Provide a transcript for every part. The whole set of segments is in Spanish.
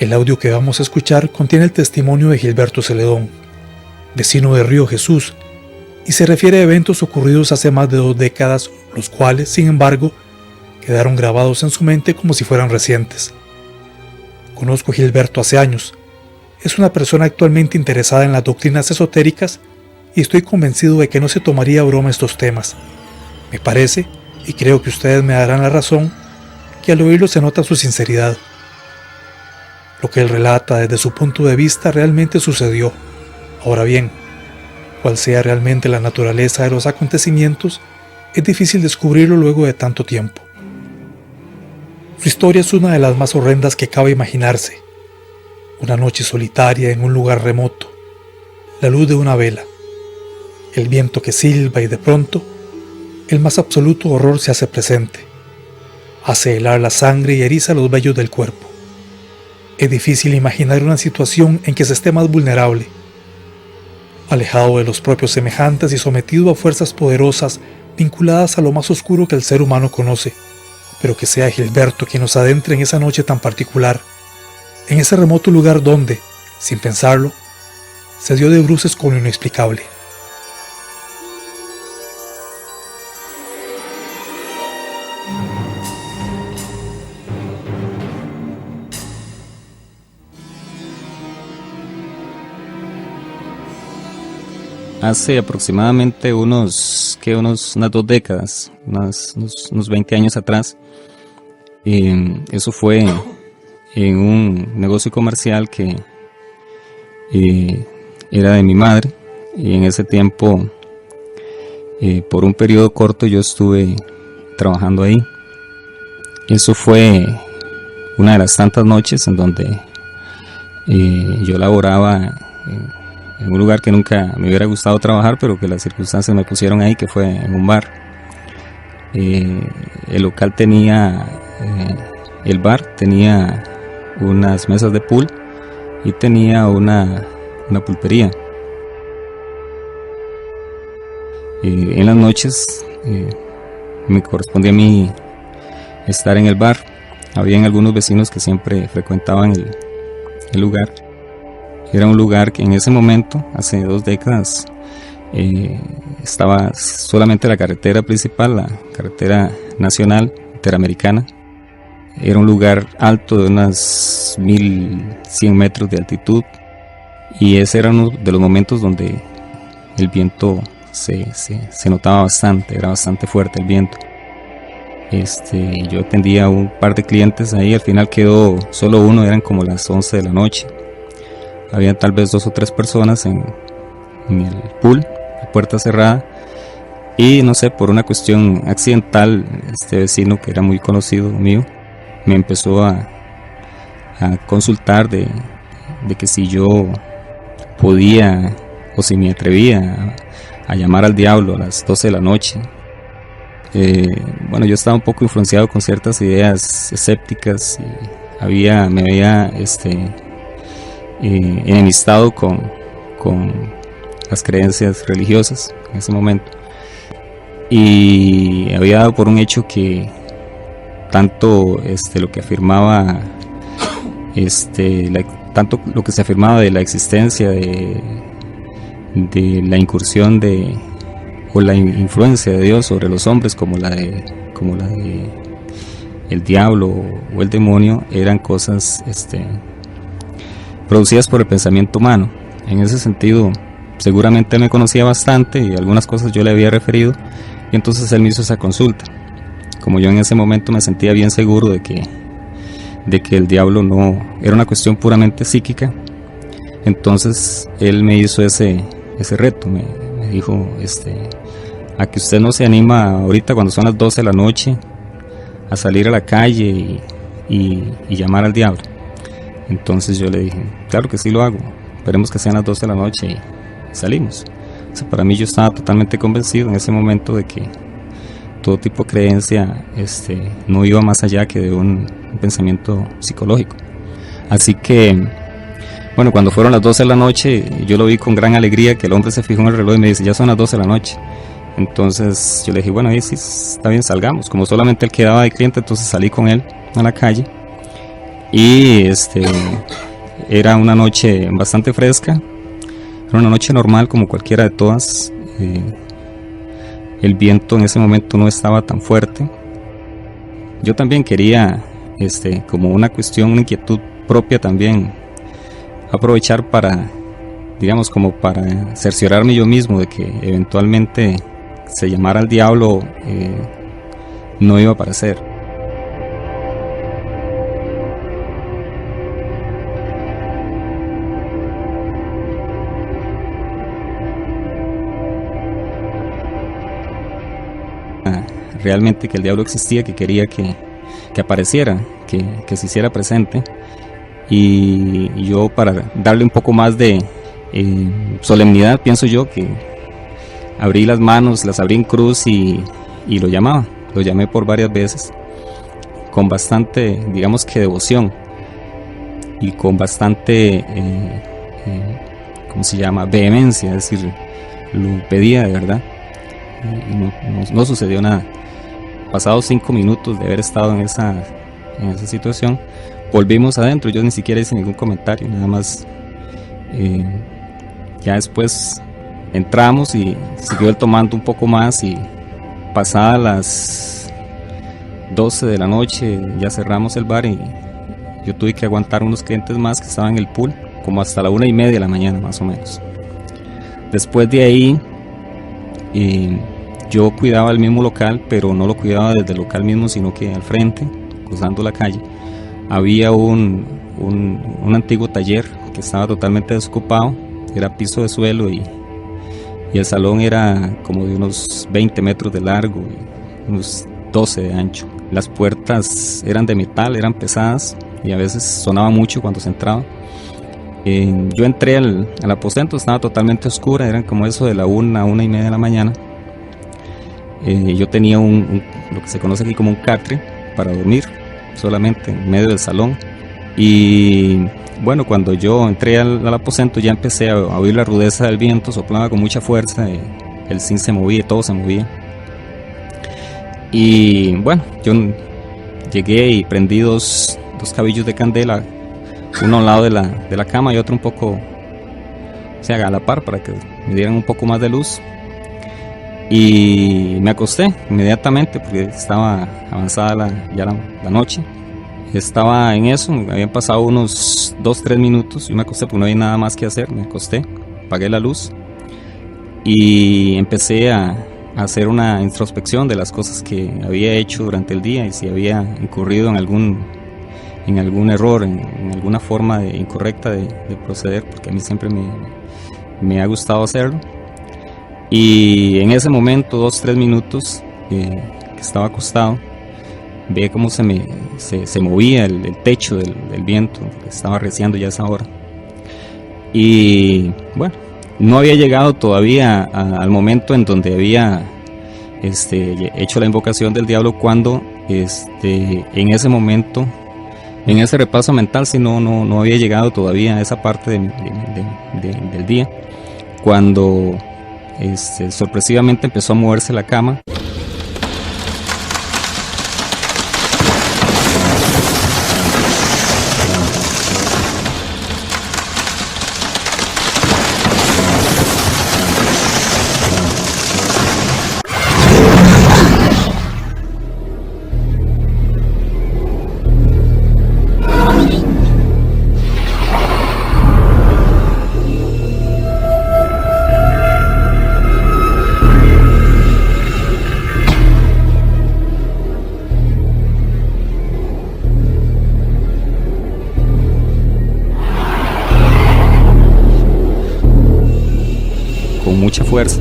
El audio que vamos a escuchar contiene el testimonio de Gilberto Celedón, vecino de Río Jesús, y se refiere a eventos ocurridos hace más de 2 décadas, los cuales, sin embargo, quedaron grabados en su mente como si fueran recientes. Conozco a Gilberto hace años. Es una persona actualmente interesada en las doctrinas esotéricas y estoy convencido de que no se tomaría a broma estos temas. Me parece, y creo que ustedes me darán la razón, que al oírlo se nota su sinceridad. Lo que él relata desde su punto de vista realmente sucedió. Ahora bien, cuál sea realmente la naturaleza de los acontecimientos, es difícil descubrirlo luego de tanto tiempo. Su historia es una de las más horrendas que cabe imaginarse. Una noche solitaria en un lugar remoto, la luz de una vela, el viento que silba y de pronto, el más absoluto horror se hace presente. Hace helar la sangre y eriza los vellos del cuerpo. Es difícil imaginar una situación en que se esté más vulnerable, alejado de los propios semejantes y sometido a fuerzas poderosas vinculadas a lo más oscuro que el ser humano conoce, pero que sea Gilberto quien nos adentre en esa noche tan particular, en ese remoto lugar donde, sin pensarlo, se dio de bruces con lo inexplicable. Hace aproximadamente unas 2 décadas, unos 20 años atrás, eso fue en un negocio comercial que era de mi madre, y en ese tiempo, por un periodo corto, yo estuve trabajando ahí. Eso fue una de las tantas noches en donde yo laboraba en un lugar que nunca me hubiera gustado trabajar, pero que las circunstancias me pusieron ahí, que fue en un bar. El local tenía, el bar tenía unas mesas de pool y tenía una pulpería. En las noches me correspondía a mí estar en el bar. Habían algunos vecinos que siempre frecuentaban el lugar. Era un lugar que en ese momento, hace 2 décadas, estaba solamente la carretera principal, la carretera nacional interamericana. Era un lugar alto de unas 1100 metros de altitud, y ese era uno de los momentos donde el viento se notaba bastante, era bastante fuerte el viento. Yo atendía a un par de clientes ahí, al final quedó solo uno, eran como las 11 de la noche. Había tal vez 2 o 3 personas en el pool, la puerta cerrada, y no sé, por una cuestión accidental, este vecino que era muy conocido mío me empezó a consultar de que si yo podía o si me atrevía a llamar al diablo a las 12 de la noche. Bueno, yo estaba un poco influenciado con ciertas ideas escépticas y me había enemistado con las creencias religiosas en ese momento, y había dado por un hecho que tanto lo que afirmaba tanto lo que se afirmaba de la existencia de la incursión o la influencia de Dios sobre los hombres, como la de el diablo o el demonio, eran cosas producidas por el pensamiento humano. En ese sentido, seguramente me conocía bastante y algunas cosas yo le había referido, y entonces él me hizo esa consulta. Como yo en ese momento me sentía bien seguro de que el diablo no era una cuestión puramente psíquica, entonces él me hizo ese reto, me dijo a que usted no se anima ahorita cuando son las 12 de la noche a salir a la calle y llamar al diablo. Entonces yo le dije, claro que sí lo hago, esperemos que sean las 12 de la noche y salimos. O sea, para mí, yo estaba totalmente convencido en ese momento de que todo tipo de creencia no iba más allá que de un pensamiento psicológico. Así que, bueno, cuando fueron las 12 de la noche, yo lo vi con gran alegría, que el hombre se fijó en el reloj y me dice, ya son las 12 de la noche. Entonces yo le dije, bueno, ahí sí está bien, salgamos. Como solamente él quedaba de cliente, entonces salí con él a la calle y era una noche bastante fresca, era una noche normal como cualquiera de todas. El viento en ese momento no estaba tan fuerte. Yo también quería, como una cuestión, una inquietud propia también, aprovechar para, digamos, como para cerciorarme yo mismo de que eventualmente se llamara al diablo, no iba a aparecer. Realmente que el diablo existía, que quería que apareciera, que se hiciera presente, y yo, para darle un poco más de solemnidad, pienso yo, que abrí las manos, las abrí en cruz y lo llamé por varias veces, con bastante, digamos que devoción, y con bastante ¿cómo se llama? Vehemencia, es decir, lo pedía de verdad, y no sucedió nada. Pasados 5 minutos de haber estado en esa situación, volvimos adentro. Yo ni siquiera hice ningún comentario, nada más. Ya después entramos y siguió el tomando un poco más, y pasadas las 12 de la noche ya cerramos el bar, y yo tuve que aguantar unos clientes más que estaban en el pool como hasta la 1:30 de la mañana más o menos. Después de ahí, yo cuidaba el mismo local, pero no lo cuidaba desde el local mismo, sino que al frente, cruzando la calle, había un antiguo taller que estaba totalmente desocupado. Era piso de suelo, y el salón era como de unos 20 metros de largo y unos 12 de ancho. Las puertas eran de metal, eran pesadas, y a veces sonaba mucho cuando se entraba. Yo entré al aposento, estaba totalmente oscura, eran como eso de la 1:30 de la mañana. Yo tenía lo que se conoce aquí como un catre para dormir, solamente en medio del salón. Y bueno, cuando yo entré al aposento, ya empecé a oír la rudeza del viento, soplaba con mucha fuerza, el zinc se movía, todo se movía. Y bueno, yo llegué y prendí dos cabillos de candela, uno al lado de la cama y otro un poco, o sea, a la par, para que me dieran un poco más de luz. Y me acosté inmediatamente porque estaba avanzada la noche. Estaba en eso, habían pasado unos 2-3 minutos. Yo me acosté porque no había nada más que hacer. Me acosté, apagué la luz y empecé a hacer una introspección de las cosas que había hecho durante el día y si había incurrido en algún error, en alguna forma incorrecta de proceder, porque a mí siempre me ha gustado hacerlo. Y en ese momento, 2-3 minutos que estaba acostado, veía cómo se movía el techo del viento, que estaba arreciando ya a esa hora. Y bueno, no había llegado todavía al momento en donde había hecho la invocación del diablo, cuando en ese momento, en ese repaso mental, si no había llegado todavía a esa parte del día, cuando sorpresivamente empezó a moverse la cama. Mucha fuerza,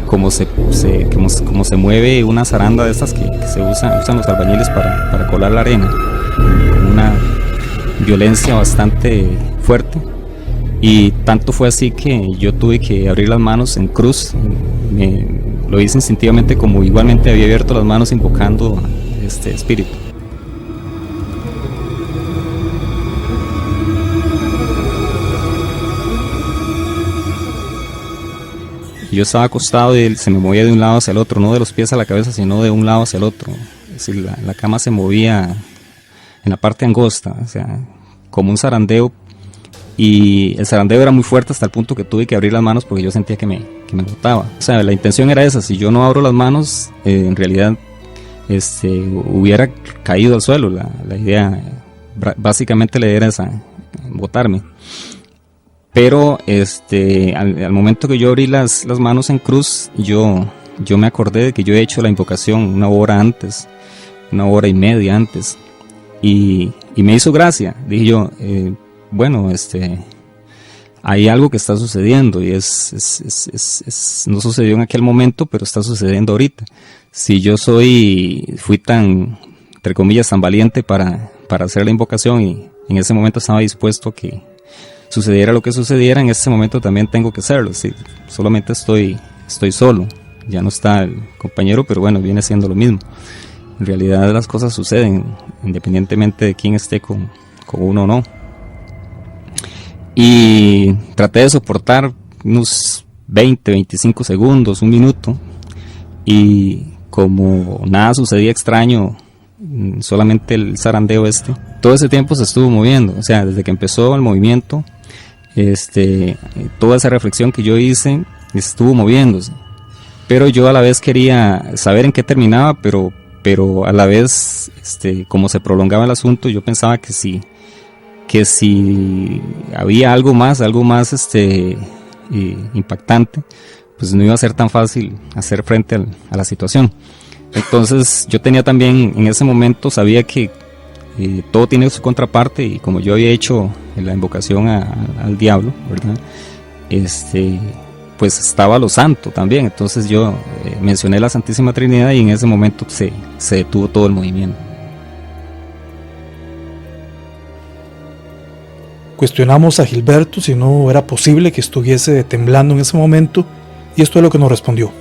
como se mueve una zaranda de estas que usan los albañiles para colar la arena, con una violencia bastante fuerte. Y tanto fue así que yo tuve que abrir las manos en cruz. Lo hice instintivamente, como igualmente había abierto las manos invocando a este espíritu. Yo estaba acostado y él se me movía de un lado hacia el otro, no de los pies a la cabeza, sino de un lado hacia el otro. Es decir, la cama se movía en la parte angosta, o sea, como un zarandeo, y el zarandeo era muy fuerte hasta el punto que tuve que abrir las manos porque yo sentía que me botaba. O sea, la intención era esa, si yo no abro las manos, en realidad hubiera caído al suelo. La idea básicamente era esa, botarme. Pero al momento que yo abrí las manos en cruz, yo me acordé de que yo he hecho la invocación 1 hora antes, 1 hora y media antes, y me hizo gracia. Dije yo, bueno, hay algo que está sucediendo y no sucedió en aquel momento, pero está sucediendo ahorita. Si yo fui tan, entre comillas, tan valiente para hacer la invocación y en ese momento estaba dispuesto a que sucediera lo que sucediera, en ese momento también tengo que hacerlo. Sí, solamente estoy solo, ya no está el compañero, pero bueno, viene siendo lo mismo. En realidad las cosas suceden independientemente de quién esté con uno o no. Y traté de soportar unos 20, 25 segundos, 1 minuto, y como nada sucedía extraño, solamente el zarandeo todo ese tiempo se estuvo moviendo. O sea, desde que empezó el movimiento, toda esa reflexión que yo hice estuvo moviéndose, pero yo a la vez quería saber en qué terminaba, pero a la vez, como se prolongaba el asunto, yo pensaba que si había algo más impactante, pues no iba a ser tan fácil hacer frente a la situación. Entonces yo tenía también, en ese momento sabía que todo tiene su contraparte, y como yo había hecho la invocación al diablo, ¿verdad? Pues estaba lo santo también. Entonces yo mencioné la Santísima Trinidad y en ese momento se detuvo todo el movimiento. Cuestionamos a Gilberto si no era posible que estuviese temblando en ese momento, y esto es lo que nos respondió.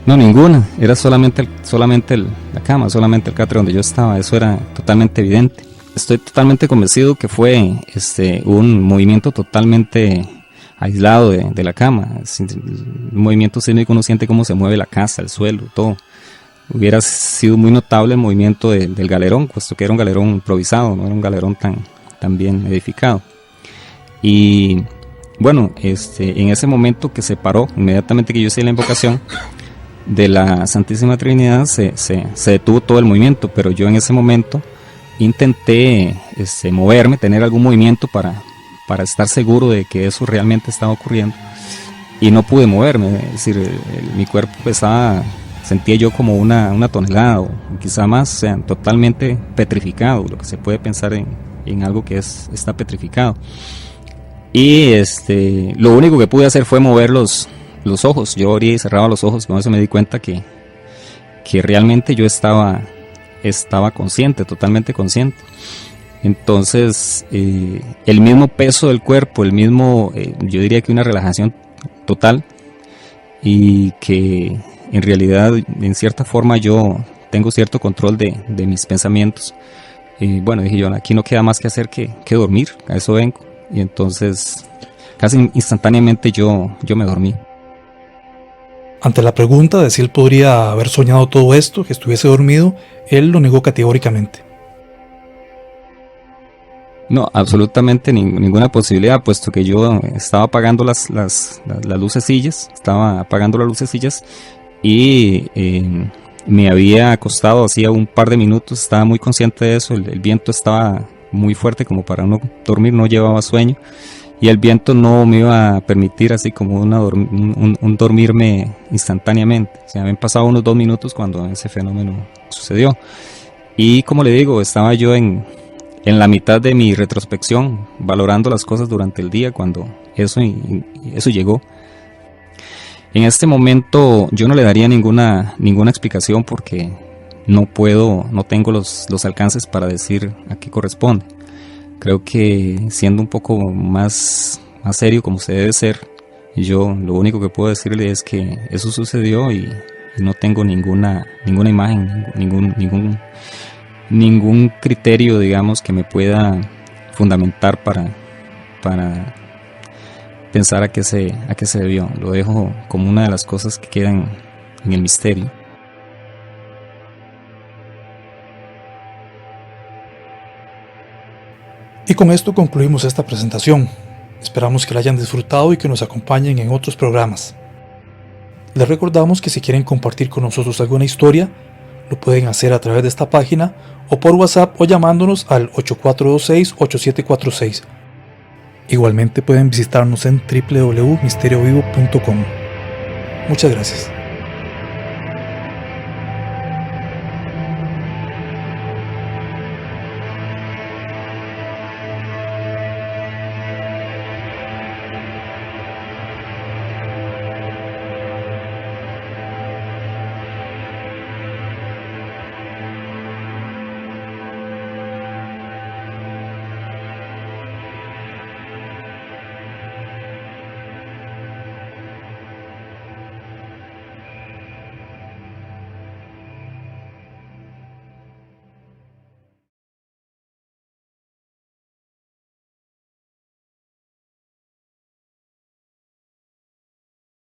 No, ninguna, era solamente la cama, solamente el catre donde yo estaba, eso era totalmente evidente. Estoy totalmente convencido que fue un movimiento totalmente aislado de la cama, un movimiento sísmico. Uno siente cómo se mueve la casa, el suelo, todo. Hubiera sido muy notable el movimiento del galerón, puesto que era un galerón improvisado, no era un galerón tan bien edificado. Y bueno, en ese momento que se paró, inmediatamente que yo hice la invocación de la Santísima Trinidad, se detuvo todo el movimiento, pero yo en ese momento intenté moverme, tener algún movimiento para estar seguro de que eso realmente estaba ocurriendo, y no pude moverme. Es decir, mi cuerpo pesaba, sentía yo como una tonelada o quizá más, o sea, totalmente petrificado, lo que se puede pensar en algo que está petrificado. Y lo único que pude hacer fue mover los ojos. Yo abría y cerraba los ojos, con eso me di cuenta que realmente yo estaba consciente, totalmente consciente. Entonces el mismo peso del cuerpo, yo diría que una relajación total, y que en realidad en cierta forma yo tengo cierto control de mis pensamientos. Bueno, dije yo, aquí no queda más que hacer que dormir, a eso vengo. Y entonces casi instantáneamente yo me dormí. Ante la pregunta de si él podría haber soñado todo esto, que estuviese dormido, él lo negó categóricamente. No, absolutamente ninguna posibilidad, puesto que yo estaba apagando las lucecillas, y me había acostado hacía un par de minutos, estaba muy consciente de eso. El viento estaba muy fuerte como para no dormir, no llevaba sueño, y el viento no me iba a permitir así como un dormirme instantáneamente. O sea, habían pasado unos 2 minutos cuando ese fenómeno sucedió, y como le digo, estaba yo en la mitad de mi retrospección, valorando las cosas durante el día, cuando eso llegó. En este momento yo no le daría ninguna explicación, porque no tengo los alcances para decir a qué corresponde. Creo que siendo un poco más serio, como se debe ser, yo lo único que puedo decirle es que eso sucedió, y no tengo ninguna imagen, ningún criterio, digamos, que me pueda fundamentar para pensar a qué se debió. Lo dejo como una de las cosas que quedan en el misterio. Y con esto concluimos esta presentación. Esperamos que la hayan disfrutado y que nos acompañen en otros programas. Les recordamos que si quieren compartir con nosotros alguna historia, lo pueden hacer a través de esta página o por WhatsApp o llamándonos al 8426-8746. Igualmente pueden visitarnos en www.misteriovivo.com. Muchas gracias.